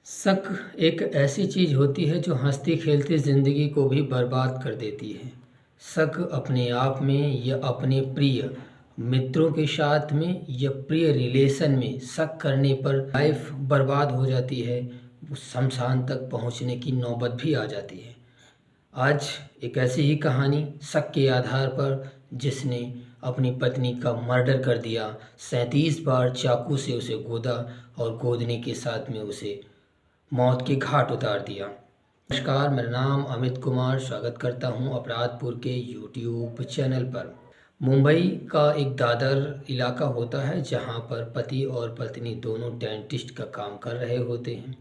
शक एक ऐसी चीज़ होती है जो हंसती खेलती ज़िंदगी को भी बर्बाद कर देती है। शक अपने आप में या अपने प्रिय मित्रों के साथ में या प्रिय रिलेशन में शक करने पर लाइफ बर्बाद हो जाती है। वो शमशान तक पहुंचने की नौबत भी आ जाती है। आज एक ऐसी ही कहानी शक के आधार पर जिसने अपनी पत्नी का मर्डर कर दिया, 37 बार चाकू से उसे गोदा और गोदने के साथ में उसे मौत के घाट उतार दिया। नमस्कार, मेरा नाम अमित कुमार, स्वागत करता हूं अपराधपुर के यूट्यूब चैनल पर। मुंबई का एक दादर इलाका होता है जहां पर पति और पत्नी दोनों डेंटिस्ट का काम कर रहे होते हैं।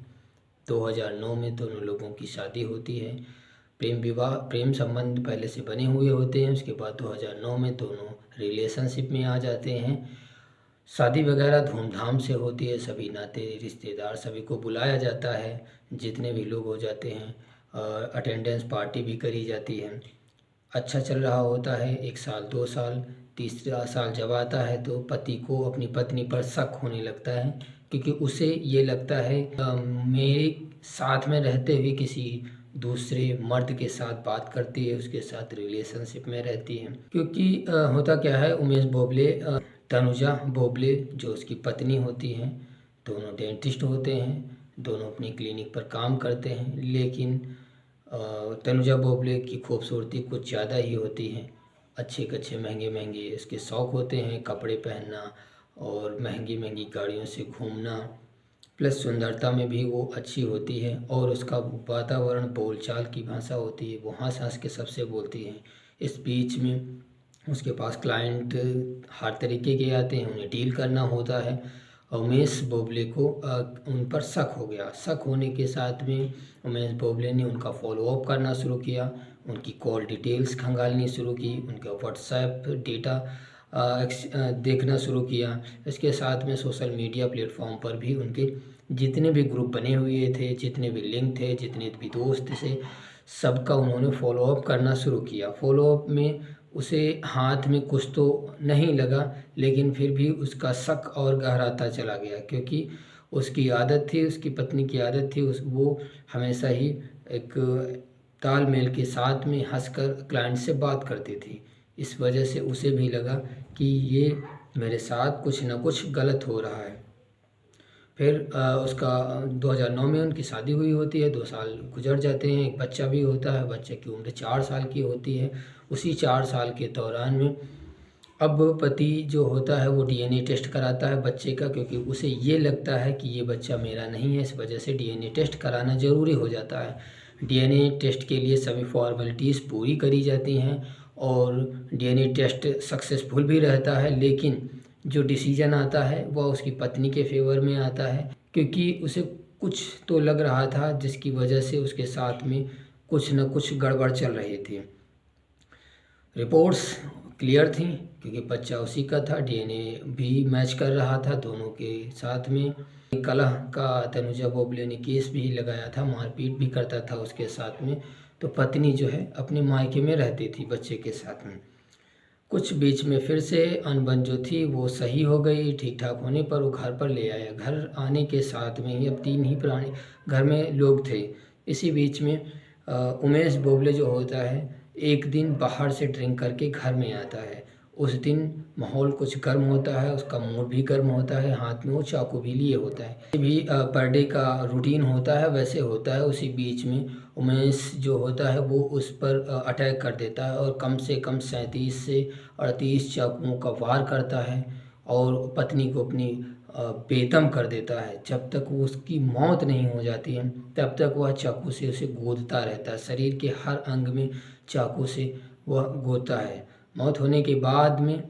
2009 में दोनों लोगों की शादी होती है। प्रेम संबंध पहले से बने हुए होते हैं। उसके बाद 2009 में दोनों रिलेशनशिप में आ जाते हैं। शादी वगैरह धूमधाम से होती है। सभी नाते रिश्तेदार सभी को बुलाया जाता है, जितने भी लोग हो जाते हैं। और अटेंडेंस पार्टी भी करी जाती है। अच्छा चल रहा होता है 1 साल 2 साल। तीसरा साल जब आता है तो पति को अपनी पत्नी पर शक होने लगता है, क्योंकि उसे ये लगता है मेरे साथ में रहते हुए किसी दूसरे मर्द के साथ बात करती है, उसके साथ रिलेशनशिप में रहती है। क्योंकि होता क्या है, उमेश बोबले तनुजा बोबले जो उसकी पत्नी होती हैं, दोनों डेंटिस्ट होते हैं, दोनों अपनी क्लिनिक पर काम करते हैं। लेकिन तनुजा बोबले की खूबसूरती कुछ ज़्यादा ही होती है। अच्छे महंगे महंगे इसके शौक़ होते हैं, कपड़े पहनना और महंगी महंगी गाड़ियों से घूमना। प्लस सुंदरता में भी वो अच्छी होती है और उसका वातावरण, बोलचाल की भाषा होती है, वो हंस हंस के सबसे बोलती है। इस बीच में उसके पास क्लाइंट हर तरीके के आते हैं, उन्हें डील करना होता है। उमेश बोबले को उन पर शक हो गया। शक होने के साथ में उमेश बोबले ने उनका फॉलोअप करना शुरू किया, उनकी कॉल डिटेल्स खंगालनी शुरू की, उनका व्हाट्सएप डेटा देखना शुरू किया। इसके साथ में सोशल मीडिया प्लेटफॉर्म पर भी उनके जितने भी ग्रुप बने हुए थे, जितने भी लिंक थे, जितने भी दोस्त थे, सबका उन्होंने फॉलोअप करना शुरू किया। फॉलोअप में उसे हाथ में कुछ तो नहीं लगा, लेकिन फिर भी उसका शक और गहराता चला गया, क्योंकि उसकी आदत थी, उसकी पत्नी की आदत थी, वो हमेशा ही एक तालमेल के साथ में हंसकर क्लाइंट से बात करती थी। इस वजह से उसे भी लगा कि ये मेरे साथ कुछ ना कुछ गलत हो रहा है। फिर उसका 2009 में उनकी शादी हुई होती है। 2 साल गुजर जाते हैं, एक बच्चा भी होता है। बच्चे की उम्र 4 साल की होती है। उसी 4 साल के दौरान में अब पति जो होता है वो डीएनए टेस्ट कराता है बच्चे का, क्योंकि उसे ये लगता है कि ये बच्चा मेरा नहीं है। इस वजह से डीएनए टेस्ट कराना ज़रूरी हो जाता है। डीएनए टेस्ट के लिए सभी फॉर्मेलिटीज़ पूरी करी जाती हैं और डीएनए टेस्ट सक्सेसफुल भी रहता है। लेकिन जो डिसीजन आता है वह उसकी पत्नी के फेवर में आता है, क्योंकि उसे कुछ तो लग रहा था जिसकी वजह से उसके साथ में कुछ न कुछ गड़बड़ चल रही थी। रिपोर्ट्स क्लियर थी क्योंकि बच्चा उसी का था, डीएनए भी मैच कर रहा था दोनों के साथ में। कलह का तनुजा बोबले ने केस भी लगाया था, मारपीट भी करता था उसके साथ में। तो पत्नी जो है अपने मायके में रहती थी बच्चे के साथ में। कुछ बीच में फिर से अनबन जो थी वो सही हो गई। ठीक ठाक होने पर वो घर पर ले आया। घर आने के साथ में ही अब 3 ही पुराने घर में लोग थे। इसी बीच में उमेश बोबले जो होता है, एक दिन बाहर से ड्रिंक करके घर में आता है। उस दिन माहौल कुछ गर्म होता है, उसका मूड भी गर्म होता है, हाथ में वो चाकू भी लिए होता है। ये भी पर डे का रूटीन होता है, वैसे होता है। उसी बीच में उमेश जो होता है वो उस पर अटैक कर देता है और कम से कम 37 से 38 चाकुओं का वार करता है और पत्नी को अपनी बेदम कर देता है। जब तक वो उसकी मौत नहीं हो जाती है तब तक वह चाकू से उसे गोदता रहता है। शरीर के हर अंग में चाकू से वह गोदता है। मौत होने के बाद में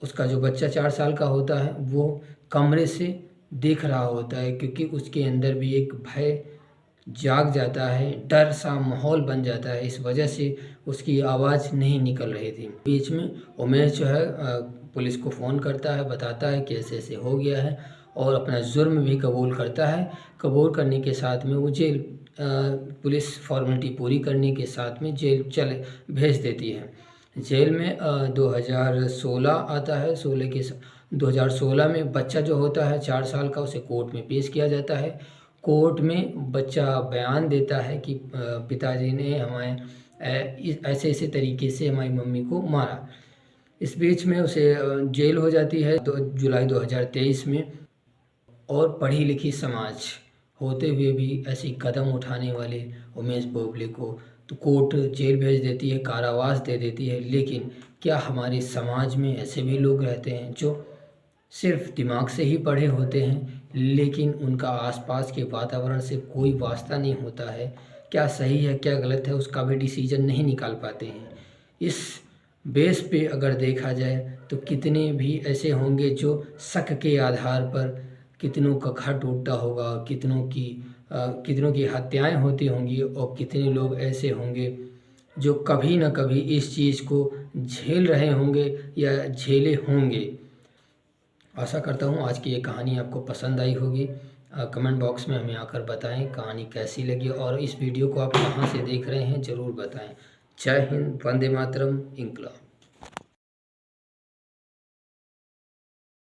उसका जो बच्चा 4 साल का होता है वो कमरे से देख रहा होता है, क्योंकि उसके अंदर भी एक भय जाग जाता है, डर सा माहौल बन जाता है। इस वजह से उसकी आवाज़ नहीं निकल रही थी। बीच में उमेश जो है पुलिस को फ़ोन करता है, बताता है कि ऐसे ऐसे हो गया है और अपना जुर्म भी कबूल करता है। कबूल करने के साथ में वो जेल पुलिस फॉर्मेलिटी पूरी करने के साथ में जेल भेज देती है। जेल में 2016 आता है। 2016 में बच्चा जो होता है 4 साल का, उसे कोर्ट में पेश किया जाता है। कोर्ट में बच्चा बयान देता है कि पिताजी ने हमें ऐसे ऐसे तरीके से हमारी मम्मी को मारा। इस बीच में उसे जेल हो जाती है 2 जुलाई 2023 में। और पढ़ी लिखी समाज होते हुए भी ऐसी कदम उठाने वाले उमेश बोबले को तो कोर्ट जेल भेज देती है, कारावास दे देती है। लेकिन क्या हमारे समाज में ऐसे भी लोग रहते हैं जो सिर्फ दिमाग से ही पढ़े होते हैं, लेकिन उनका आसपास के वातावरण से कोई वास्ता नहीं होता है, क्या सही है क्या गलत है उसका भी डिसीजन नहीं निकाल पाते हैं। इस बेस पे अगर देखा जाए तो कितने भी ऐसे होंगे जो शक के आधार पर कितनों का घर टूटता होगा, कितनों की हत्याएं होती होंगी, और कितने लोग ऐसे होंगे जो कभी ना कभी इस चीज़ को झेल रहे होंगे या झेले होंगे। आशा करता हूँ आज की ये कहानी आपको पसंद आई होगी। कमेंट बॉक्स में हमें आकर बताएं कहानी कैसी लगी, और इस वीडियो को आप कहाँ से देख रहे हैं ज़रूर बताएं। जय हिंद, वंदे मातरम, इंकलाब।